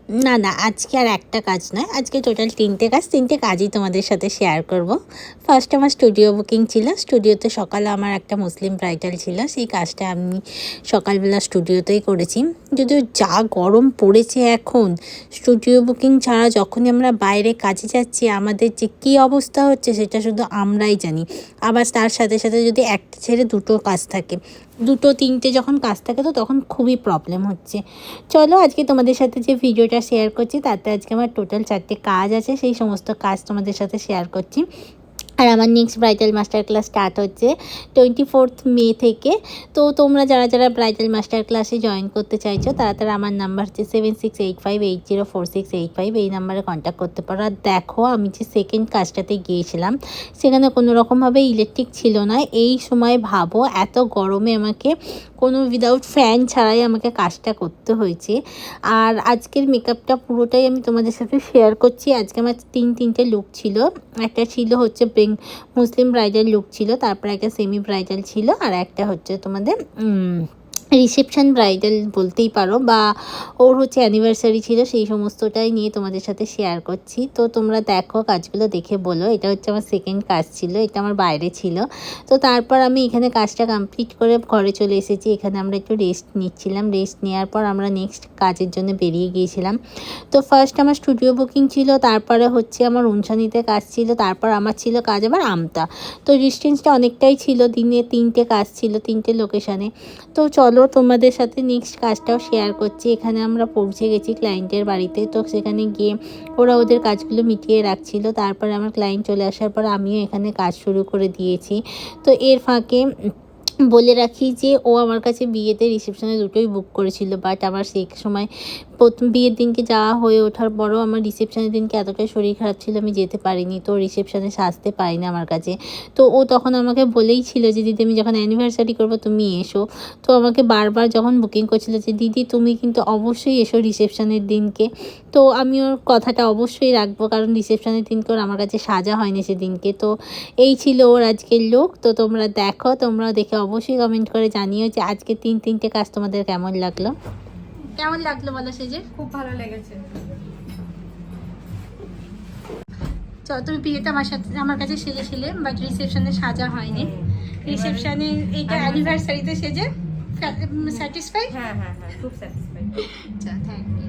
না না, আজকে আর একটা কাজ নয়, আজকে টোটাল তিনটে কাজই তোমাদের সাথে শেয়ার করব। ফার্স্ট আমার স্টুডিও বুকিং ছিল। স্টুডিওতে সকালে আমার একটা মুসলিম ব্রাইডাল ছিল, সেই কাজটা আমি সকালবেলা স্টুডিওতেই করেছি। যদিও যা গরম পড়েছে এখন, স্টুডিও বুকিং ছাড়া যখনই আমরা বাইরে কাজে যাচ্ছি আমাদের যে কী অবস্থা হচ্ছে সেটা শুধু আমরাই জানি। আবার তার সাথে সাথে যদি একটা ছেড়ে দুটো কাজ থাকে, দুটো তিনটে যখন কাজ থাকে তো তখন খুবই প্রবলেম হচ্ছে। চলো আজকে তোমাদের সাথে যে ভিডিওটা শেয়ার করছি তাতে আজকে আমার টোটাল 4টে কাজ আছে, সেই সমস্ত কাজ তোমাদের সাথে শেয়ার করছি। আর আমার next bridal master class start হচ্ছে 24 মে থেকে। তো তোমরা যারা যারা ব্রাইডাল মাস্টার ক্লাসে জয়েন করতে চাইছো তারা আমার নাম্বার হচ্ছে 7685804685, এই নাম্বারে কন্ট্যাক্ট করতে পারো। আর দেখো আমি যে সেকেন্ড কাজটাতে গিয়েছিলাম সেখানে কোনো রকমভাবে ইলেকট্রিক ছিল না। এই সময় ভাবো এত গরমে আমাকে কোনো উইদাউট ফ্যান ছাড়াই আমাকে কাজটা করতে হয়েছে। আর আজকের মেকআপটা পুরোটাই আমি তোমাদের সাথে শেয়ার করছি। আজকে আমার তিনটে লুক ছিল। একটা ছিল হচ্ছে মুসলিম ব্রাইডাল লুক ছিল, তারপর একটা সেমি ব্রাইডাল ছিল, আর একটা হচ্ছে তোমাদের রিসেপশন ব্রাইডাল বলতেই পারো, বা ওর হচ্ছে অ্যানিভার্সারি ছিল, সেই সমস্তটাই নিয়ে তোমাদের সাথে শেয়ার করছি। তো তোমরা দেখো, কাজগুলো দেখে বলো। এটা হচ্ছে আমার সেকেন্ড কাজ ছিল, এটা আমার বাইরে ছিল। তো তারপর আমি এখানে কাজটা কমপ্লিট করে ঘরে চলে এসেছি। এখানে আমরা একটু রেস্ট নিচ্ছিলাম। রেস্ট নেওয়ার পর আমরা নেক্সট কাজের জন্য বেরিয়ে গিয়েছিলাম। তো ফার্স্ট আমার স্টুডিও বুকিং ছিল, তারপরে হচ্ছে আমার উনসানিতে কাজ ছিল, তারপর আমার ছিল কাজ আবার আমতা। তো ডিস্টেন্সটা অনেকটাই ছিল, দিনে 3টে কাজ ছিল 3টে লোকেশানে। তো চলো তোমাদের সাথে নেক্সট কাজটাও শেয়ার করছি। এখানে আমরা পৌঁছে গেছি ক্লায়েন্টের বাড়িতে। তো সেখানে গিয়ে ওরা ওদের কাজগুলো মিটিয়ে রাখছিল। তারপরে আমার ক্লায়েন্ট চলে আসার পর আমিও এখানে কাজ শুরু করে দিয়েছি। তো এর ফাঁকে বলে রাখি যে ও আমার কাছে বিয়েতে রিসেপশনে দুটোই বুক করেছিল, বাট আমার সেই সময় প্রথম বিয়ের দিনকে যাওয়া হয়ে ওঠার পরও আমার রিসেপশনের দিনকে এতটাই শরীর খারাপ ছিল আমি যেতে পারিনি। তো রিসেপশনে সাজতে পারিনি আমার কাছে। তো ও তখন আমাকে বলেই ছিল যে দিদি আমি যখন অ্যানিভার্সারি করবো তুমি এসো। তো আমাকে বারবার যখন বুকিং করছিল যে দিদি তুমি কিন্তু অবশ্যই এসো রিসেপশনের দিনকে। তো আমি ওর কথাটা অবশ্যই রাখবো, কারণ রিসেপশনের দিনকে ওর আমার কাছে সাজা হয়নি সেদিনকে। তো এই ছিল ওর আজকের লুক। তো তোমরা দেখো, তোমরা দেখে অবশ্যই কমেন্ট করে জানিও যে আজকে তিনটে কাজ তোমাদের কেমন লাগলো। কেমন লাগলো বলো সেজে? খুব ভালো লেগেছে। তুমি বিয়েতে আমার কাছে সেজেছিলে, বাট রিসেপশনে সাজা হয়নি। রিসেপশনে এইটা অ্যানিভার্সারিতে সেজে স্যাটিসফাই? হ্যাঁ হ্যাঁ হ্যাঁ, খুব স্যাটিসফাইড। আচ্ছা, থ্যাংক ইউ।